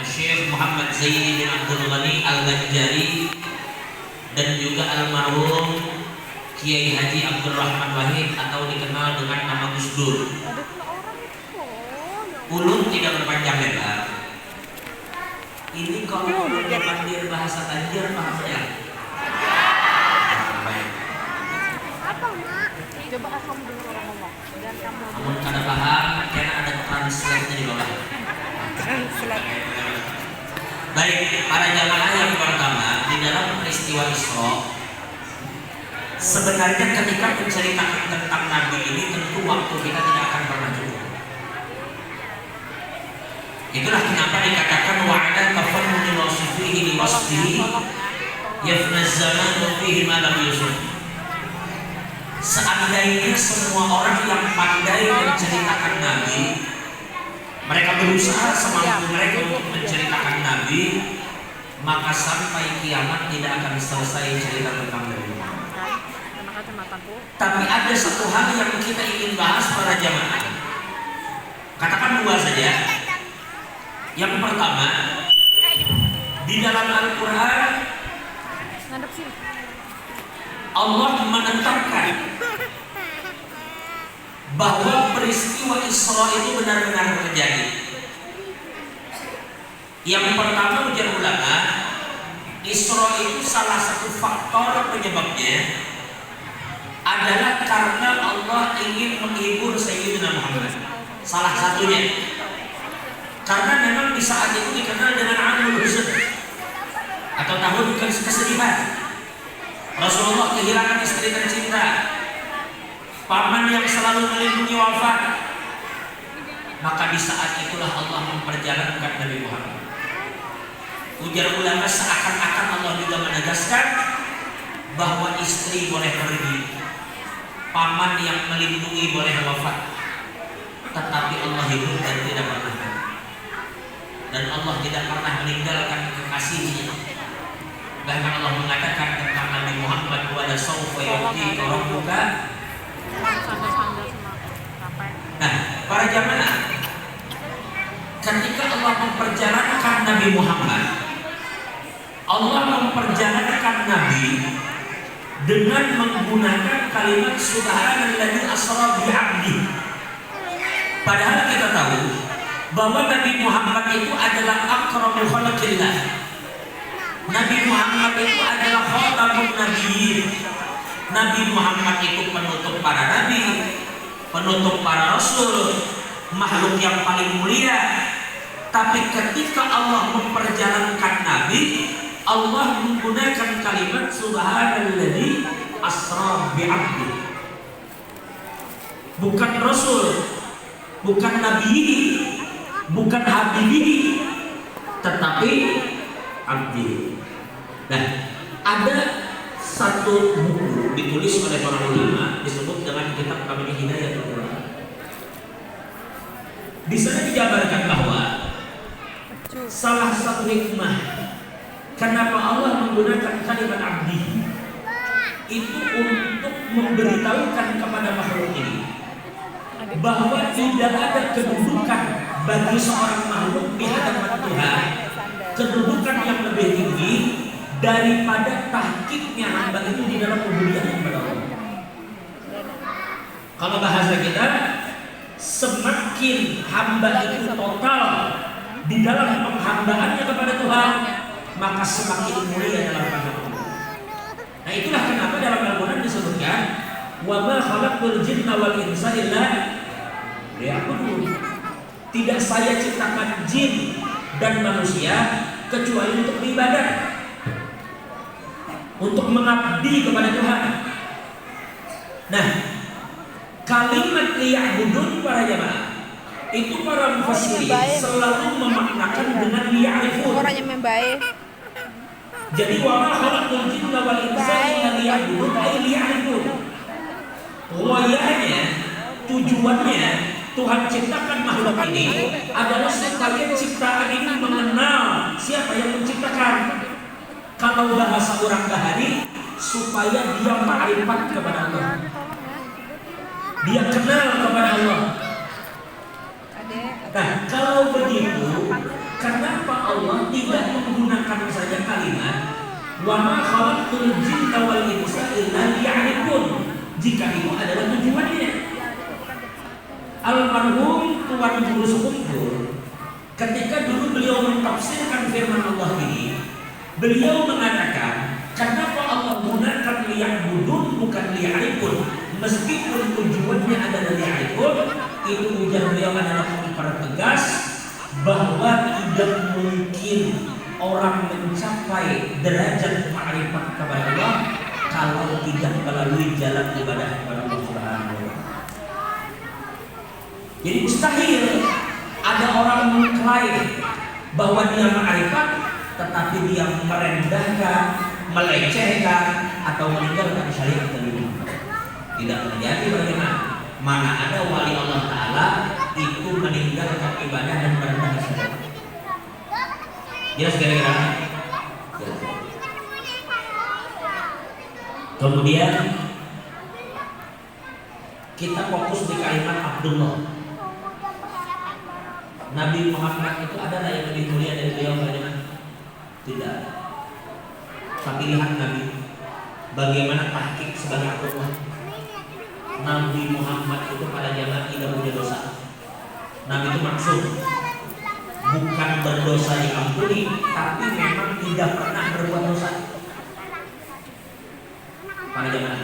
Syekh Muhammad Zaini bin Abdul Ghani Al-Banjari dan juga almarhum Kiai Haji Abdul Rahman Wahid atau dikenal dengan nama Gus Dur. Ulun tidak berpanjang lebar. Ini kalau berpandir bahasa Tanjir paham ya? Coba kamu dengar orang ngomong dan kamu. Namun kada paham, karena ada translate-nya di bawah. Baik, para jamaah yang pertama, di dalam peristiwa Isra, sebenarnya ketika menceritakan tentang Nabi ini tentu waktu kita tidak akan pernah cukup. Itulah kenapa dikatakan wa'ala tafannuni wasifihi li wasfihi yafna zamanu fihi ma lam yusuf. Seandainya semua orang yang pandai menceritakan Nabi, mereka berusaha semampu mereka untuk menceritakan Nabi, maka sampai kiamat tidak akan selesai cerita tentang Nabi. Tapi ada satu hal yang kita ingin bahas para jamaah. Katakan dua saja. Yang pertama, di dalam Al-Quran Allah menetapkan bahwa peristiwa Isra itu benar-benar terjadi. Yang pertama, ujar ulama, Isra itu salah satu faktor penyebabnya adalah karena Allah ingin menghibur Sayyidina Muhammad. Salah satunya karena memang di saat itu dikenal dengan Amul Huzn atau tahun kesedihan. Rasulullah kehilangan istri tercinta, paman yang selalu melindungi wafat. Maka di saat itulah Allah memperjalankan Nabi Muhammad. Ujar ulama, seakan-akan Allah juga menegaskan bahwa istri boleh pergi, paman yang melindungi boleh wafat, tetapi Allah hidup dan tidak pernah mati. Dan Allah tidak pernah meninggalkan kekasihnya. Bahkan Allah mengatakan tentang Nabi Muhammad, wa la sawfa yu'tika rabbuka. Nah, para jamaah, ketika Allah memperjalankan Nabi Muhammad, Allah memperjalankan Nabi dengan menggunakan kalimat subhanalladzi asra bi 'abdi. Padahal kita tahu bahwa Nabi Muhammad itu adalah akramul khalqillah. Nabi Muhammad itu adalah khatamun nabiyyin. Nabi Muhammad itu penutup para nabi, penutup para rasul, makhluk yang paling mulia. Tapi ketika Allah memperjalankan Nabi, Allah menggunakan kalimat subhanalladzi asra bi 'abdi. Bukan rasul, bukan nabi, bukan habibi, tetapi abdi. Nah, ada satu buku ditulis oleh para ulama disebut dengan kitab Kamil Hidayatul Quran. Di sana dijabarkan bahwa salah satu hikmah kenapa Allah menggunakan kalimat abdi itu untuk memberitahukan kepada makhluk ini bahwa tidak ada kedudukan bagi seorang makhluk di hadapan Tuhan, kedudukan yang lebih tinggi daripada tahqiqnya hamba itu di dalam ubudiyah kepada Allah. Kalau bahasa kita, semakin hamba itu total di dalam penghambaannya kepada Tuhan, maka semakin mulia dalam pandangan Allah. Nah, itulah kenapa dalam Al-Quran disebutkan wa ma khalaqtul jinna wal insa illa liya'budun. Tidak saya ciptakan jin dan manusia kecuali untuk beribadah, untuk mengabdi kepada Tuhan. Nah, kalimat liya'budun para jamaah itu para mufassirin selalu memaknakan dengan liya'rifun. Orangnya membaik. Jadi wa ma khalaqtul jinna wal insa illa liya'budun ay liya'rifun. Wayahnya, tujuannya Tuhan ciptakan makhluk ini adalah supaya ciptaan ini mengenal siapa yang menciptakan. Kalau bahasa orang bahari, supaya dia ma'rifat kepada Allah, dia kenal kepada Allah. Nah, kalau begitu, kenapa menggunakan saja kalimat wa ma khalaqtul jinna wal insa illa liya'rifun, jika itu adalah tujuannya. Almarhum Tuan Guru Sepuh ketika dulu beliau mentafsirkan firman Allah ini, beliau mengatakan, kenapa Allah menggunakan liya'budun bukan liya'rifun, meskipun tujuannya adalah liya'rifun. Itu ujar beliau adalah mempertegas bahwa tidak mungkin orang mencapai derajat ma'rifat kepada Allah kalau tidak melalui jalan ibadah kepada Allah Subhanahu wa Ta'ala. Jadi mustahil ada orang mengklaim bahwa dia ma'rifat tetapi dia merendahkan, melecehkan atau meninggalkan syariat Nabi Muhammad. Tidak terjadi. Bagaimana? Mana ada wali Allah Ta'ala itu meninggalkan ibadah dan merendahkan syariat. Jelas kira-kira? Kemudian kita fokus di kalimat Abdullah. Nabi Muhammad itu adalah yang lebih mulia dari beliau bagaimana? Tidak. Tapi lihat Nabi bagaimana tahqiq sebagai Abdullah. Nabi Muhammad itu pada zaman tidak punya dosa. Nabi itu maksud bukan berdosa diampuni, tapi memang tidak pernah berbuat dosa. Pada zaman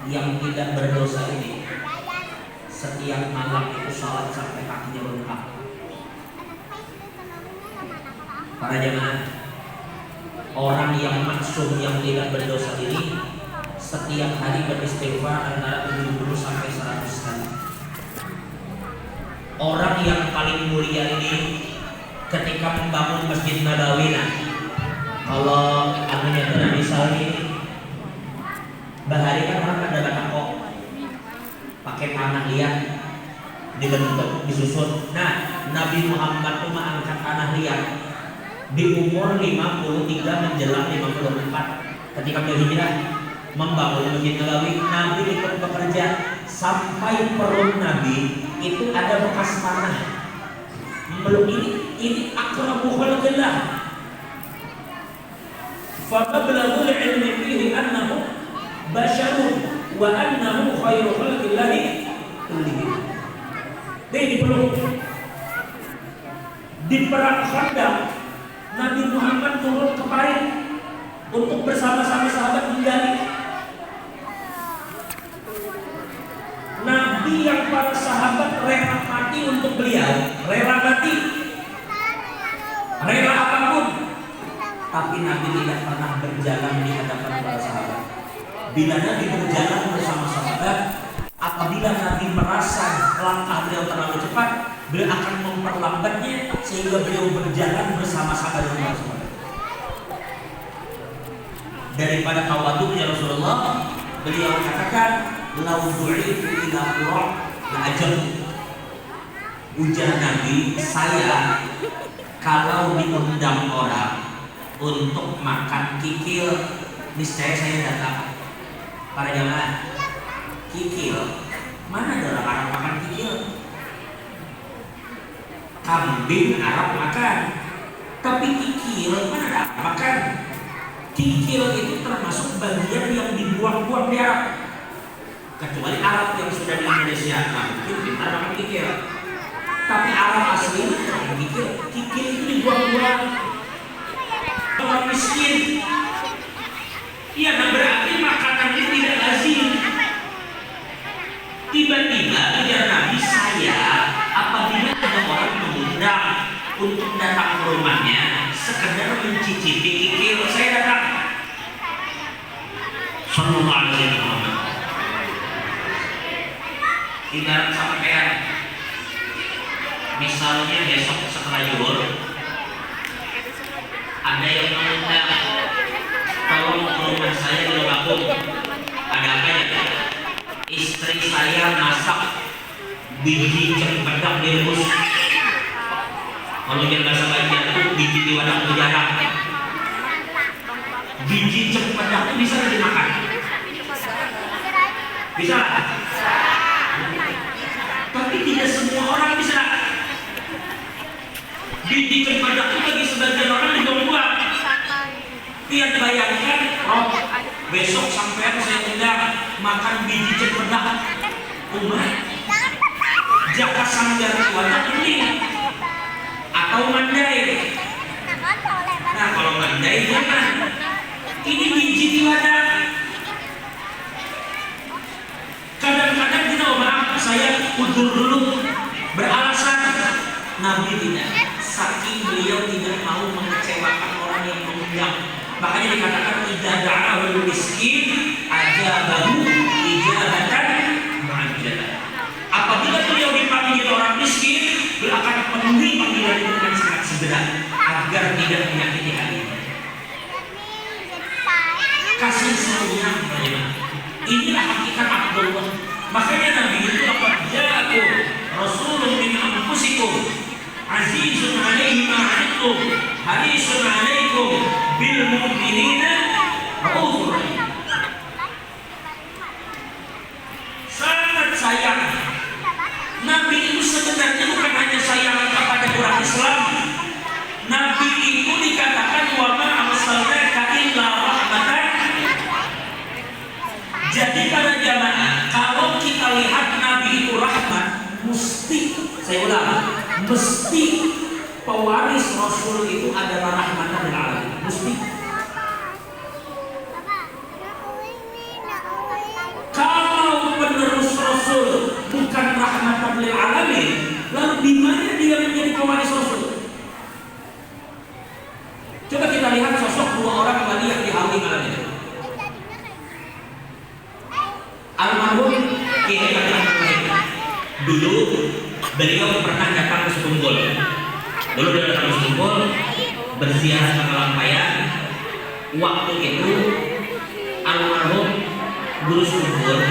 yang tidak berdosa ini setiap malam itu sholat sampai kakinya bengkak. Para jemaah, orang yang maksum yang tidak berdosa ini setiap hari beristighfar antara 70 sampai 100 kali. Orang yang paling mulia ini ketika membangun Masjid Nabawi, kalau anunya itu misalnya bahari kan orang ada batang kok pakai tanah liat dibentuk disusun. Nah, Nabi Muhammad itu mengangkat tanah liat di umur 53 menjelang 54 ketika beliau hijrah membangun Masjid Nabawi. Nabi ikut bekerja sampai perut Nabi itu ada bekas tanah. Belum ini akrabu khalqillah. Fa qabla ilmi fihi annahu basyarun wa annahu khairu khalqillahi kullihim. Jadi perlu di perang Khandaq Nabi Muhammad turun ke Parit untuk bersama-sama sahabat menggali. Nabi yang para sahabat rela mati untuk beliau, rela mati, rela apapun, tapi Nabi tidak pernah berjalan di hadapan para sahabat. Bila Nabi berjalan bersama sahabat, apabila Nabi merasa langkah beliau terlalu cepat, beliau akan memperlambatnya sehingga beliau berjalan bersama-sama dengan para sahabat. Daripada tawadhunya Rasulullah, beliau katakan, "Lau du'itu ila qura la ajabtu." Ujar Nabi, saya kalau diundang orang untuk makan kikil, niscaya saya datang. Para jamaah, kikil, mana ada orang Arab makan kikil? Kambing Arab makan, tapi kikil mana ada Arab makan? Kikil itu termasuk bagian yang dibuang-buang di Arab. Kecuali Arab yang sudah di Indonesia, nah mungkin kita makan kikil. Tapi Arab asli makan kikil. Kikil itu dibuang-buang. Orang miskin. Iya, nah berarti makanannya tidak lazim. Tiba-tiba ujar Nabi, saya apabila ada orang mengundang untuk datang ke rumahnya sekedar mencicipi kikil, saya datang. Sallallahu alaihi wasallam. Ibarat sampean, misalnya besok setelah zuhur ada yang mengundang, tolong ke rumah saya di Lobakung. Ada apa ya? Istri saya masak biji cempedak direbus. Kalau dia bahasa Banjar itu biji di wadah berjarak. Biji cempedak itu bisa dimakan? Bisa? Tapi tidak semua orang bisa. Biji cempedak itu bagi sebagian orang dibuang-buang. Tiap bayangkan, Rob, besok sampai saya undang makan biji cempedak umat jaka sanggar kuatnya penting atau mandai. Nah kalau mandai jangan, ini biji di wadah. Kadang-kadang kita maaf saya udur dulu beralasan, Nabi tidak, saking beliau tidak mau mengecewakan orang yang mengundang. Makanya dikatakan idza da'ahu miskin ajabahu ijabatan mu'ajjalah. Apabila beliau dipanggil orang miskin, beliau akan penuhi panggilan itu dengan sangat segera agar tidak menyakiti hatinya. Kasih sayang banyak. Inilah hakikat Abdullah. Makanya Nabi itu laqad ja'akum rasulun min anfusikum azizun 'alaihi ma 'anittum harisun 'alaikum bil mu'minina raufur rahim. Sangat sayang. Nabi itu sebenarnya bukan hanya sayang kepada orang Islam. Nabi itu dikatakan wa ma arsalnaka illa rahmatan. Jadi para jamaah, kalau kita lihat Nabi itu rahmat, mesti, saya ulang, mesti pewaris Rasul itu adalah rahmatan lil alamin. Mesti. Kalau penerus Rasul bukan rahmatan lil alamin, lalu di mana dia menjadi pewaris Rasul? Coba kita lihat sosok dua orang wali yang dihalangi malam itu. Almarhum Kiai Haji dulu beliau pernah datang ke Setunggul. Dulu beliau datang ke Setunggul berziarah ke Malampaya. Waktu itu almarhum Guru Setunggul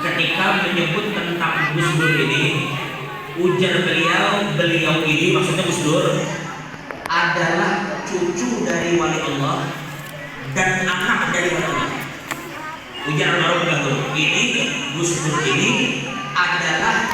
ketika menyebut tentang Gus Dur ini, ujar beliau ini maksudnya Gus Dur adalah cucu dari wali Allah dan anak dari wali Allah. Ujar almarhum Guru ini Gus Dur ini adalah